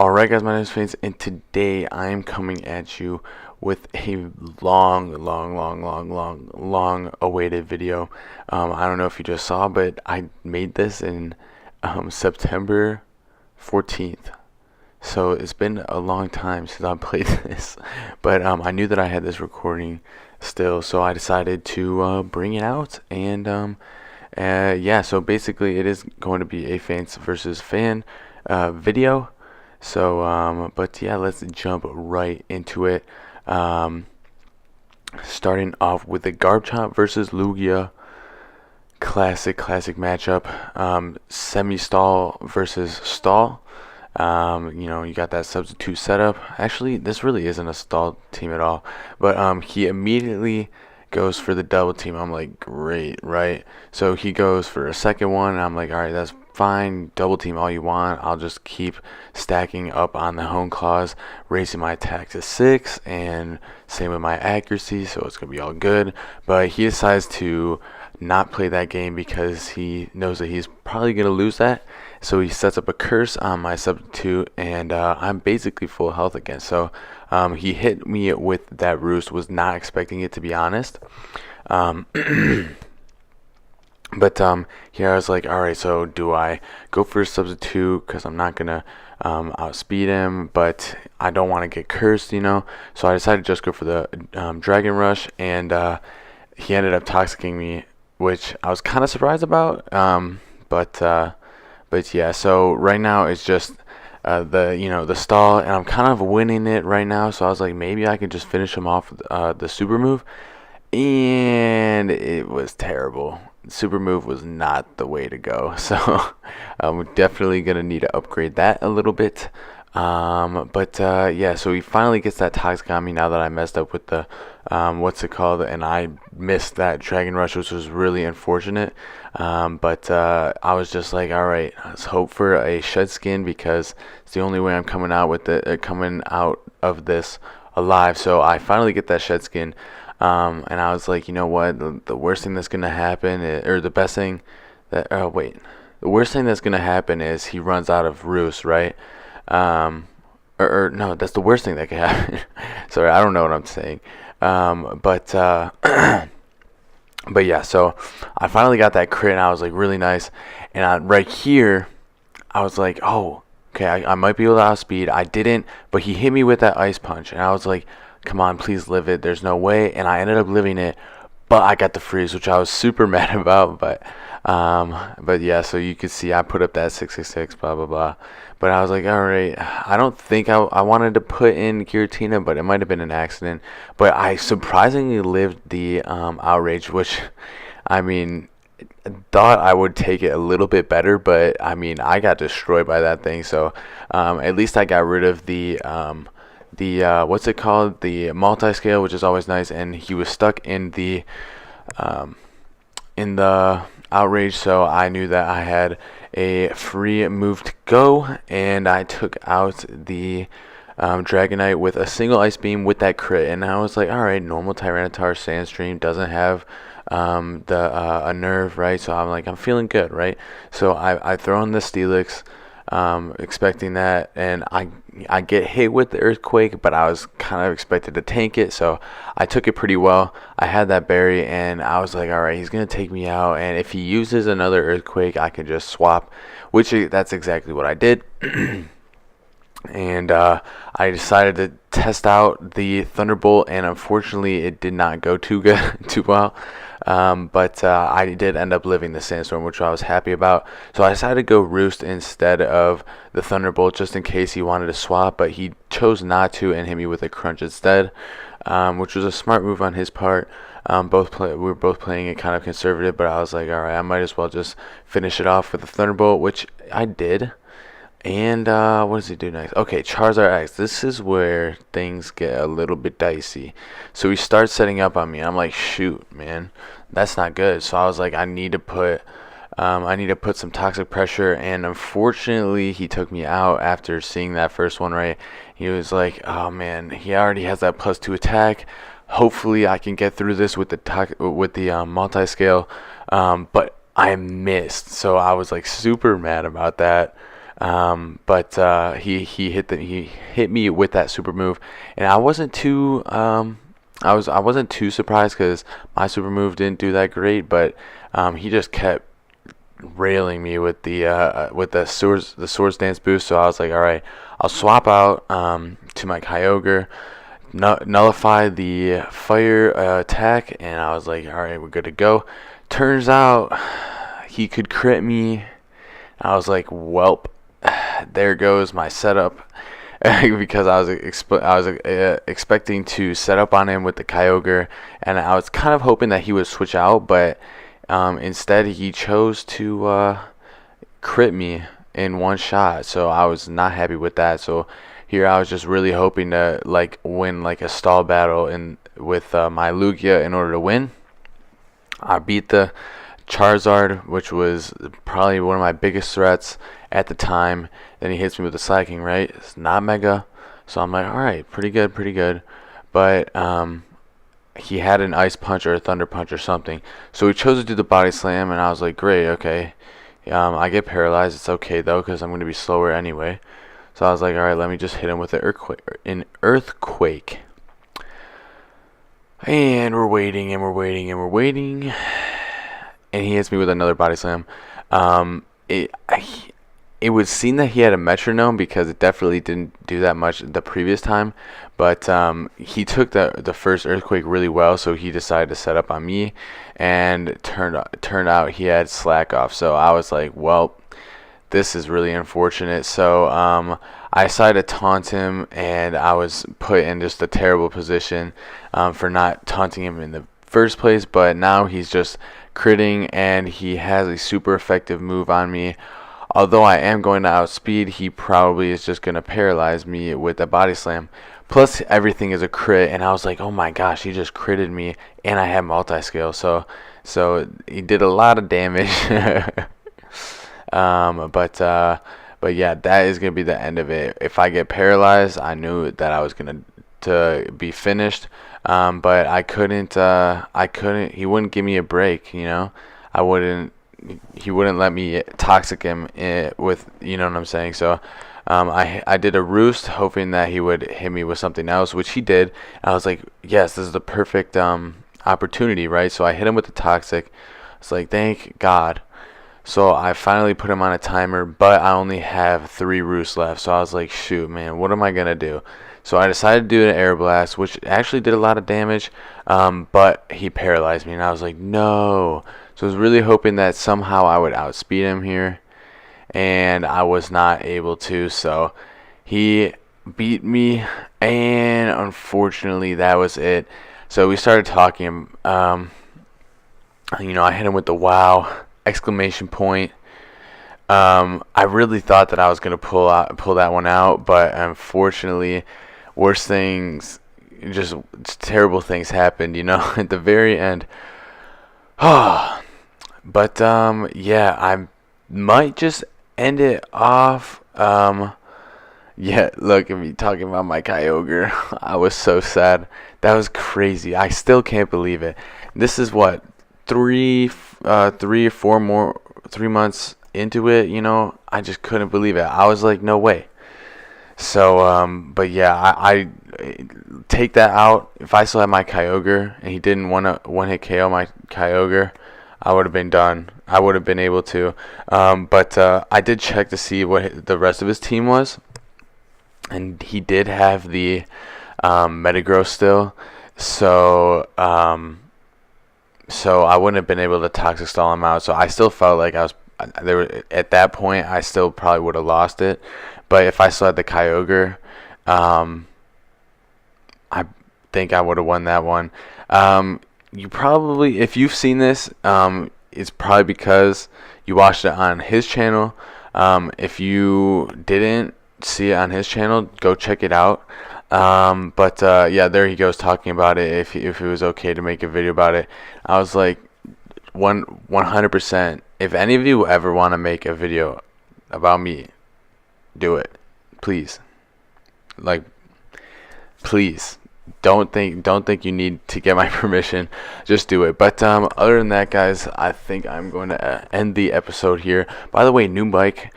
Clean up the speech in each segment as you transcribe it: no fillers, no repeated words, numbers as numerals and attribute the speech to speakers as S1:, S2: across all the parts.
S1: Alright guys, my name is Faints, and today I am coming at you with a long awaited video. I don't know if you just saw, but I made this in September 14th. So it's been a long time since I played this, but I knew that I had this recording still, so I decided to bring it out. And yeah, so basically it is going to be a Faints versus Fan video. So, but yeah, let's jump right into it. Starting off with the Garchomp versus Lugia. Classic matchup. Semi-stall versus stall. You got that substitute setup. Actually, this really isn't a stall team at all. But he immediately goes for the double team. I'm like, great, right? So he goes for a second one, and I'm like, all right, that's fine. Double team all you want. I'll just keep stacking up on the home claws, raising my attack to 6, and same with my accuracy, so it's gonna be all good. But he decides to not play that game because he knows that he's probably gonna lose that. So he sets up a curse on my substitute, and I'm basically full health again. So he hit me with that roost. Was not expecting it, to be honest. But here I was like, all right, so do I go for a substitute because I'm not gonna outspeed him, but I don't want to get cursed, So I decided to just go for the Dragon Rush, and he ended up toxicking me, which I was kind of surprised about. But yeah, so right now it's just the stall, and I'm kind of winning it right now. So I was like, maybe I could just finish him off with the super move, and it was terrible. Super move was not the way to go. So we're definitely gonna need to upgrade that a little bit. But yeah, so he finally gets that toxic on me now that I messed up with the what's it called, and I missed that Dragon Rush, which was really unfortunate. But I was just like, all right, let's hope for a shed skin because it's the only way I'm coming out with it, coming out of this alive. So I finally get that shed skin. And I was like, you know what? The worst thing that's gonna happen, or the best thing that, the worst thing that's gonna happen is he runs out of roost, right? Or no, that's the worst thing that could happen. Sorry, I don't know what I'm saying. But but yeah, so I finally got that crit, and I was like, really nice. And right here, I was like, oh, okay, I might be able to outspeed. I didn't, but he hit me with that ice punch, and I was like, come on, please live it. There's no way. And I ended up living it, but I got the freeze, which I was super mad about. But yeah, so you could see I put up that 666, blah blah blah. But I was like, all right, I don't think I wanted to put in Giratina, but it might have been an accident. But I surprisingly lived the outrage, which I mean, thought I would take it a little bit better, but I mean, I got destroyed by that thing. So at least I got rid of the what's it called, the multi-scale, which is always nice. And he was stuck in the outrage, so I knew that I had a free move to go, and I took out the Dragonite with a single ice beam with that crit. And I was like, all right, normal Tyranitar Sandstream doesn't have a nerve, right? So I'm like, I'm feeling good, right? So I throw in the Steelix, expecting that, and I get hit with the earthquake, but I was kind of expected to tank it, so I took it pretty well. I had that berry, and I was like, all right, he's gonna take me out, and if he uses another earthquake, I can just swap, which that's exactly what I did. And I decided to test out the Thunderbolt, and unfortunately it did not go too well. But I did end up living the Sandstorm, which I was happy about. So I decided to go Roost instead of the Thunderbolt, just in case he wanted to swap, but he chose not to and hit me with a Crunch instead, which was a smart move on his part. We were both playing it kind of conservative, but I was like, all right, I might as well just finish it off with the Thunderbolt, which I did. And what does he do next? Okay, Charizard X. This is where things get a little bit dicey. So he starts setting up on me. I'm like, shoot, man, that's not good. So I was like, I need to put some toxic pressure. And unfortunately, he took me out after seeing that first one. Right? He was like, oh man, he already has that +2 attack. Hopefully, I can get through this with the multi-scale. But I missed. So I was like super mad about that. But he hit me with that super move, and I wasn't too I wasn't too surprised because my super move didn't do that great, but he just kept railing me with the swords dance boost. So I was like, all right, I'll swap out to my Kyogre, nullify the fire attack, and I was like, all right, we're good to go. Turns out he could crit me. I was like, welp, there goes my setup. Because I was expecting to set up on him with the Kyogre, and I was kind of hoping that he would switch out, but instead he chose to crit me in one shot. So I was not happy with that. So here I was just really hoping to like win like a stall battle with my Lugia in order to win. I beat the Charizard, which was probably one of my biggest threats at the time. Then he hits me with the Psychic, right? It's not Mega, so I'm like, all right, pretty good. But he had an Ice Punch or a Thunder Punch or something, so he chose to do the Body Slam, and I was like, great, okay. I get paralyzed. It's okay though, because I'm going to be slower anyway. So I was like, all right, let me just hit him with an Earthquake. And we're waiting, and he hits me with another Body Slam. It would seem that he had a metronome, because it definitely didn't do that much the previous time. But he took the first Earthquake really well, so he decided to set up on me, and turned out he had slack off. So I was like, well, this is really unfortunate. So I decided to taunt him, and I was put in just a terrible position for not taunting him in the first place. But now he's just critting, and he has a super effective move on me. Although I am going to outspeed, he probably is just going to paralyze me with a Body Slam. Plus, everything is a crit, and I was like, oh my gosh, he just critted me, and I have multi-scale. So he did a lot of damage. But yeah, that is going to be the end of it. If I get paralyzed, I knew that I was going to be finished. But I couldn't, he wouldn't give me a break, you know? He wouldn't let me toxic him with, you know what I'm saying? So I did a roost, hoping that he would hit me with something else, which he did. I was like, yes, this is the perfect opportunity, right? So I hit him with the toxic. It's like, thank God. So I finally put him on a timer, but I only have 3 roosts left. So I was like, shoot, man, what am I gonna do? So I decided to do an Air Blast, which actually did a lot of damage, but he paralyzed me, and I was like, no. So I was really hoping that somehow I would outspeed him here, and I was not able to. So he beat me, and unfortunately that was it. So we started talking. I hit him with the wow exclamation point. I really thought that I was gonna pull that one out, but unfortunately, worse things, just terrible things happened. At the very end. But yeah, I might just end it off. Yeah, look at me talking about my Kyogre. I was so sad. That was crazy. I still can't believe it. This is what, 3 or 4 3 months into it. I just couldn't believe it. I was like, no way. So but yeah, I take that out. If I still had my Kyogre and he didn't want to one hit KO my Kyogre, I would have been done. I would have been able to. But I did check to see what the rest of his team was, and he did have the Metagross still. So I wouldn't have been able to toxic stall him out. So I still felt like at that point I still probably would have lost it. But if I still had the Kyogre, I think I would have won that one. You probably, if you've seen this, it's probably because you watched it on his channel. If you didn't see it on his channel, go check it out. But yeah, there he goes talking about it. If it was okay to make a video about it, I was like, 100%. If any of you ever want to make a video about me, do it, please. Like, please. Don't think you need to get my permission. Just do it. But other than that, guys, I think I'm going to end the episode here. By the way, new mic.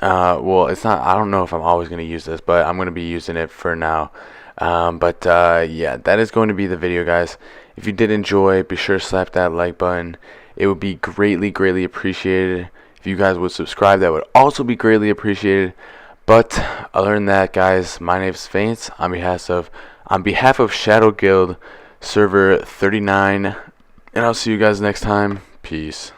S1: well, it's not. I don't know if I'm always going to use this, but I'm going to be using it for now. Yeah, that is going to be the video, guys. If you did enjoy, be sure to slap that like button. It would be greatly appreciated. If you guys would subscribe, that would also be greatly appreciated. But other than that, guys, my name is Faints on behalf of Shadow Guild server 39, and I'll see you guys next time. Peace.